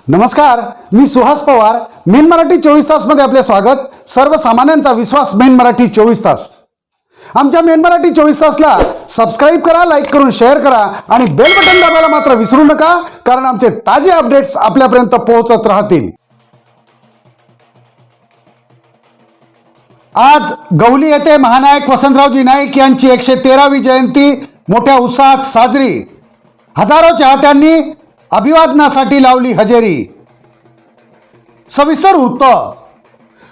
नमस्कार, मी सुहास पवार. मेन मराठी 24 तासमध्ये आपले स्वागत. सर्वसामान्यांचा विश्वास मेन मराठी 24 तास. आमच्या मेन मराठी 24 तासला सबस्क्राईब करा, लाईक करून शेअर करा आणि बेल बटन दाबायला मात्र विसरू नका, कारण आमचे ताजे अपडेट्स आपल्यापर्यंत पोहोचत राहतील. आज गवली येथे महानायक वसंतरावजी नाईक यांची 113वी जयंती मोठ्या उत्साहात साजरी. हजारो चाहत्यांनी अभिवादनासाठी लावली हजेरी. सविस्तर वृत्त.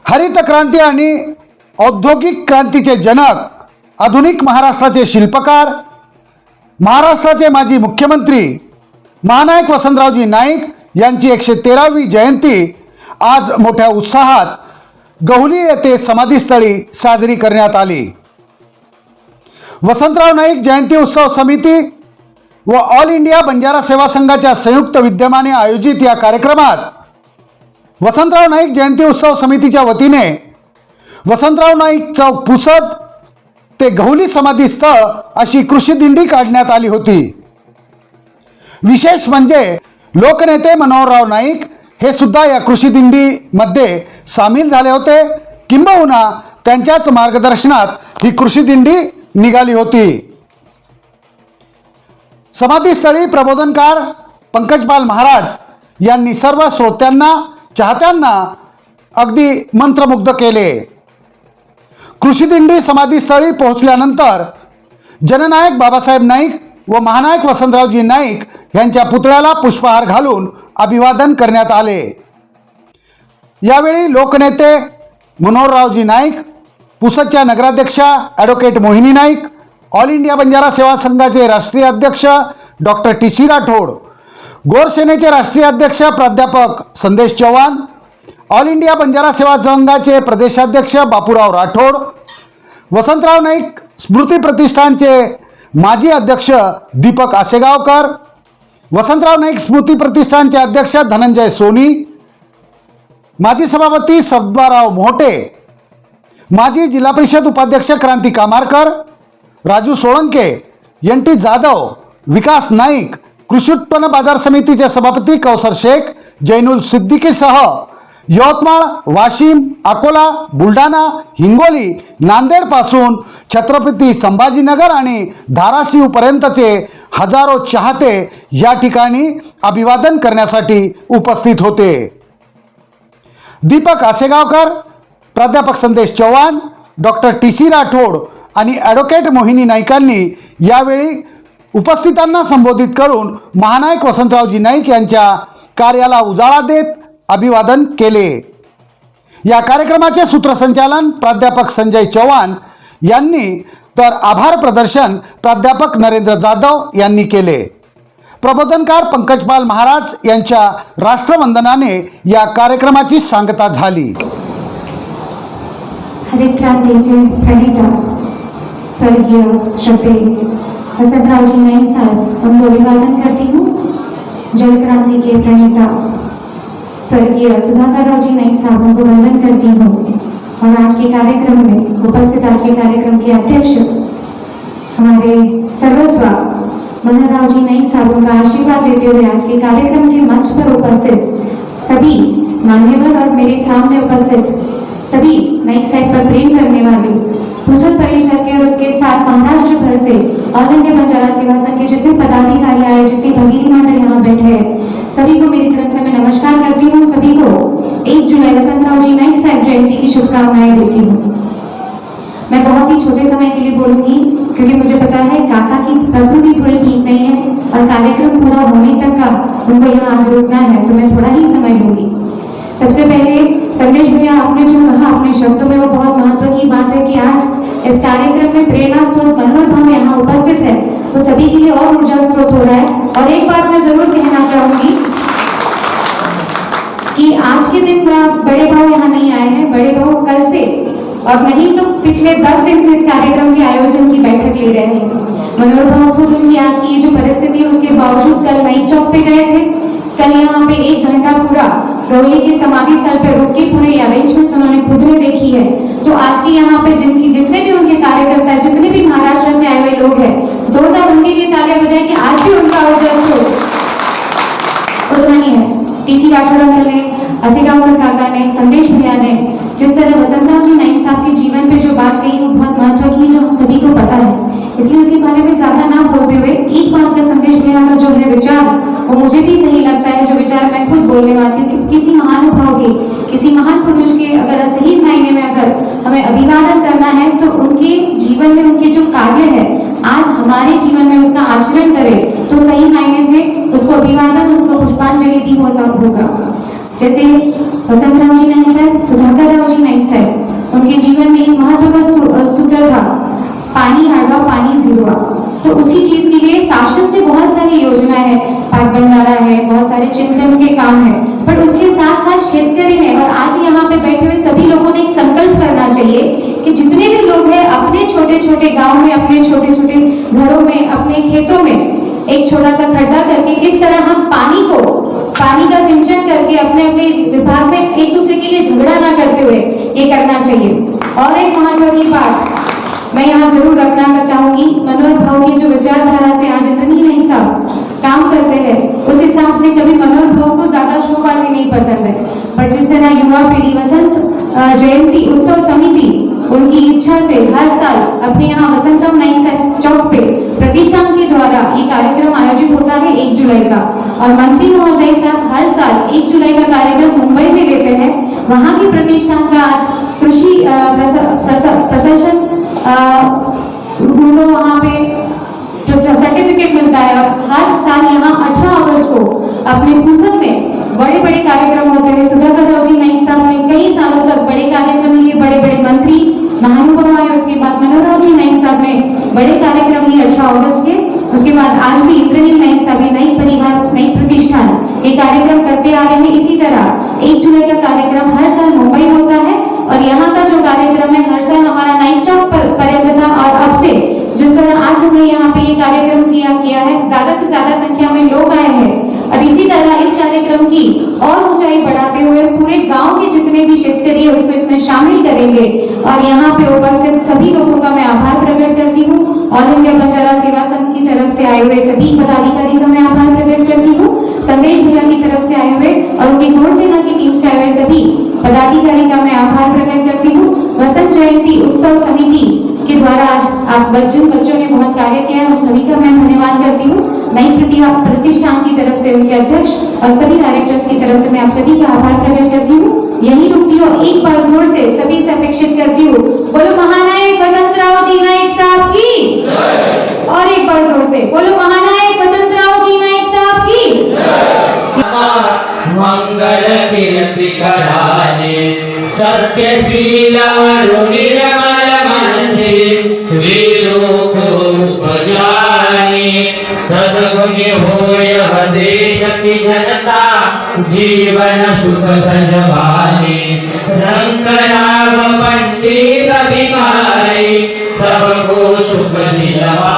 हरित क्रांती आणि औद्योगिक क्रांतीचे जनक, आधुनिक महाराष्ट्राचे शिल्पकार, महाराष्ट्राचे माजी मुख्यमंत्री महानायक वसंतरावजी नाईक यांची 113वी जयंती आज मोठ्या उत्साहात गवली येथे समाधीस्थळी साजरी करण्यात आली. वसंतराव नाईक जयंती उत्सव समिती व ऑल इंडिया बंजारा सेवा संघाच्या संयुक्त विद्यमाने आयोजित या कार्यक्रमात वसंतराव नाईक जयंती उत्सव समितीच्या वतीने वसंतराव नाईक चौक पुसद ते गवली समाधीस्थळ अशी कृषी दिंडी काढण्यात आली होती. विशेष म्हणजे लोकनेते मनोहरराव नाईक हे सुद्धा या कृषी दिंडीमध्ये सामील झाले होते. किंबहुना त्यांच्याच मार्गदर्शनात ही कृषी दिंडी निघाली होती. समाधीस्थळी प्रबोधनकार पंकजपाल महाराज यांनी सर्व श्रोत्यांना, चाहत्यांना अगदी मंत्रमुग्ध केले. कृषी दिंडी समाधीस्थळी पोहोचल्यानंतर जननायक बाबासाहेब नाईक व महानायक वसंतरावजी नाईक यांच्या पुतळ्याला पुष्पहार घालून अभिवादन करण्यात आले. यावेळी लोकनेते मनोहररावजी नाईक, पुसदच्या नगराध्यक्षा advocate Mohini Naik, all India Banjara Seva संघाचे राष्ट्रीय अध्यक्ष डॉक्टर टी.सी. राठोड, गोरसेनेचे राष्ट्रीय अध्यक्ष प्राध्यापक संदेश चव्हाण, ऑल इंडिया बंजारा सेवा संघाचे प्रदेशाध्यक्ष बापूराव राठोड, वसंतराव नाईक स्मृती प्रतिष्ठानचे माजी अध्यक्ष दीपक आसेगावकर, वसंतराव नाईक स्मृती प्रतिष्ठानचे अध्यक्ष धनंजय सोनी, माजी सभापती सब्बाराव मोहटे, माजी जिल्हा परिषद उपाध्यक्ष क्रांती कामारकर, राजू सोळंके, एन.टी. जाधव, विकास नाईक, कृषी उत्पन्न बाजार समितीचे सभापती कौसर शेख, जैनुल सिद्दीकीसह यवतमाळ, वाशिम, अकोला, बुलढाणा, हिंगोली, नांदेडपासून छत्रपती संभाजीनगर आणि धाराशिवपर्यंतचे हजारो चाहते या ठिकाणी अभिवादन करण्यासाठी उपस्थित होते. दीपक आसेगावकर, प्राध्यापक संदेश चव्हाण, डॉक्टर टी.सी. राठोड आणि ॲडव्होकेट मोहिनी नाईकांनी यावेळी उपस्थितांना संबोधित करून महानायक वसंतरावजी नाईक यांच्या कार्याला उजाळा देत अभिवादन केले. या कार्यक्रमाचे सूत्रसंचालन प्राध्यापक संजय चव्हाण यांनी तर आभार प्रदर्शन प्राध्यापक नरेंद्र जाधव यांनी केले. प्रबोधनकार पंकजपाल महाराज यांच्या राष्ट्रवंदनाने या कार्यक्रमाची सांगता झाली. हरित क्रांतीचे प्रणेता स्वर्गीय श्री वसंतरावजी नाईक साहब उनको अभिवादन करती हूँ. जल क्रांति के प्रणेता स्वर्गीय सुधाकररावजी नाईक साहब उनको वंदन करती हूँ. और आज के कार्यक्रम में उपस्थित आज के कार्यक्रम के अध्यक्ष हमारे सर्वस्व मनोहररावजी नाईक साहब उनका आशीर्वाद लेते हुए आज के कार्यक्रम के मंच पर उपस्थित सभी मान्यवर और मेरे सामने उपस्थित सभी नाईक साहब पर प्रेम करने वाले पुसद परिसर के और उसके साथ महाराष्ट्र भर से ऑल इंडिया बंजारा सेवा संघ के जितने पदाधिकारी आए, जितने भगिनी मंडल यहाँ बैठे हैं, सभी को मेरी तरफ से मैं नमस्कार करती हूँ. सभी को 1 जुलाई वसंतरावजी नाईक साहब जयंती की शुभकामनाएं देती हूँ. मैं बहुत ही छोटे समय के लिए बोलूंगी क्योंकि मुझे पता है काका की प्रकृति थोड़ी ठीक नहीं है और कार्यक्रम पूरा होने तक का उनको यहाँ आज रुकना है, तो मैं थोड़ा ही समय लूंगी. सबसे पहले संदेश भैया आपने जो कहा अपने शब्दों में वो बहुत महत्व की बात है कि आज इस कार्यक्रम में प्रेरणा स्रोत मनोहर भाव यहाँ उपस्थित है, वो सभी के लिए और ऊर्जा स्रोत हो रहा है. और एक बात मैं जरूर कहना चाहूंगी कि आज के दिन बड़े भाव यहाँ नहीं आए हैं. बड़े भाव कल से और नहीं तो पिछले 10 दिन से इस कार्यक्रम के आयोजन की बैठक ले रहे हैं. मनोहर भाव खुद उनकी आज की ये जो परिस्थिति है उसके बावजूद कल नाईक चौक पे गए थे. कल यहाँ पे 1 घंटा पूरा गवली के समाधि स्थल पे रुक के पूरे अरेंजमेंट्स उन्होंने खुद में देखी है. तो आज के यहाँ पे जितने भी उनके कार्यकर्ता है, जितने भी महाराष्ट्र से आए हुए लोग हैं, जोरदार उनके लिए तालियां बजाएं कि आज भी उनका ऊर्जा स्रोत उतना ही है. टीसी राठौड़ अंकल ने, असिकांकर काका ने, संदेश भैया ने जिस तरह वसंतराव जी नाइक साहब के जीवन पे जो बात कही वो बहुत महत्व की, जो हम सभी को पता है, इसलिए उसके बारे में ज्यादा ना बोलते हुए एक बात का संदेश भैया का जो है विचार, वो मुझे भी सही लगता है, जो विचार मैं खुद बोलने वाली हूँ कि किसी महानुभाव के, किसी महान पुरुष के अगर सही मायने में अगर हमें अभिवादन करना है तो उनके जीवन में उनके जो कार्य है आज हमारे जीवन में उसका आचरण करें तो सही मायने से उसको अभिवादन, उनको पुष्पांजलि दी होगा। जैसे वसंतराव जी नाइक साहब, सुधाकर राव जी नाइक साहब, उनके जीवन में एक महत्व का सूत्र था, पानी आड़वा पानी जिरवा। तो उसी चीज के लिए शासन से बहुत सारी योजनाएं हैं, पाटबंधारा है, बहुत सारे चिंतन के काम है, पर उसके साथ साथ शेतकरी ने और आज यहाँ पे बैठे हुए सभी लोगों ने एक संकल्प करना चाहिए कि जितने भी लोग हैं अपने छोटे छोटे गांव में, अपने छोटे छोटे घरों में, अपने खेतों में एक छोटा सा खड्डा करके किस तरह हम पानी का सिंचन करके अपने अपने विभाग में एक दूसरे के लिए झगड़ा ना करते हुए ये करना चाहिए। और एक महत्व की बात मैं यहाँ जरूर रखना चाहूंगी, मनोहर भाव की जो विचारधारा से आज इंद्रनील नाइक साहब काम करते हैं उस हिसाब से कभी मनोहर भाव को ज्यादा शोबाजी नहीं पसंद है, पर जिस तरह युवा पीढ़ी वसंत जयंती उत्सव समिति उनकी इच्छा से हर साल अपने यहाँ वसंतराव नाइक साहब चौक पे प्रतिष्ठान के द्वारा ये कार्यक्रम आयोजित होता है 1 जुलाई का, और मंत्री महोदय साहब हर साल 1 जुलाई का कार्यक्रम मुंबई में लेते हैं। वहाँ के प्रतिष्ठान का आज कृषि प्रशासन उनको वहाँ पे सर्टिफिकेट मिलता है, और हर साल यहाँ 18 अगस्त को अपने पूसद में बड़े बड़े कार्यक्रम होते हैं। सुधाकर राव जी नाइक साहब ने कई सालों तक बड़े कार्यक्रम लिए, बड़े बड़े मंत्री महानुभाव आए, उसके बाद मनोहर जी नाइक साहब ने बड़े कार्यक्रम लिए 18 अगस्त के, उसके बाद आज भी इंद्रनील नाइक साहब नई परिवार नई प्रतिष्ठान ये कार्यक्रम करते आ रहे हैं। इसी तरह 1 जुलाई का कार्यक्रम हर साल मुंबई होता है, और यहाँ का जो कार्यक्रम है हर साल हमारा नाइक चौक पर्यंत था, और अब से जिस तरह आज हमने यहाँ पे ये कार्यक्रम किया है, ज्यादा से ज्यादा संख्या में लोग आए हैं, और इसी तरह इस कार्यक्रम की और ऊंचाई बढ़ाते हुए पूरे गांव के जितने भी शेतकरी है उसको इसमें शामिल करेंगे। और यहाँ पे उपस्थित सभी लोगों का मैं आभार प्रकट करती हूँ। ऑल इंडिया बंजारा सेवा संघ की तरफ से आए हुए सभी पदाधिकारी का मैं आभार प्रकट करती हूँ, संदेश भैया की तरफ से आए हुए और उनकी घोड़ सेना की टीम से आए हुए सभी पदाधिकारी का मैं आभार प्रकट करती हूँ। वसंत जयंती उत्सव समिति के द्वारा आज आप बच्चों ने बहुत कार्य किया है, हम सभी का मैं धन्यवाद करती हूँ। नई प्रतिष्ठान की तरफ से उनके अध्यक्ष और सभी डायरेक्टर्स की तरफ से मैं आप सभी का आभार प्रकट करती हूँ। यही रुकती हूँ, एक बार जोर से सभी से अपेक्षित करती हूँ, बोलो महानायक वसंतराव जी नाइक साहब की, और एक बार जोर से बोलो महानायक वसंतराव जी नाइक साहब की। मंगल कीर्ति कराने सत्यशील और निर्मल मन से वीरों को बजाने, सद्गुणी हो यह देश की जनता जीवन सुख सजवाने, रंग राग पंडित बिमारी सबको सुख दिलवा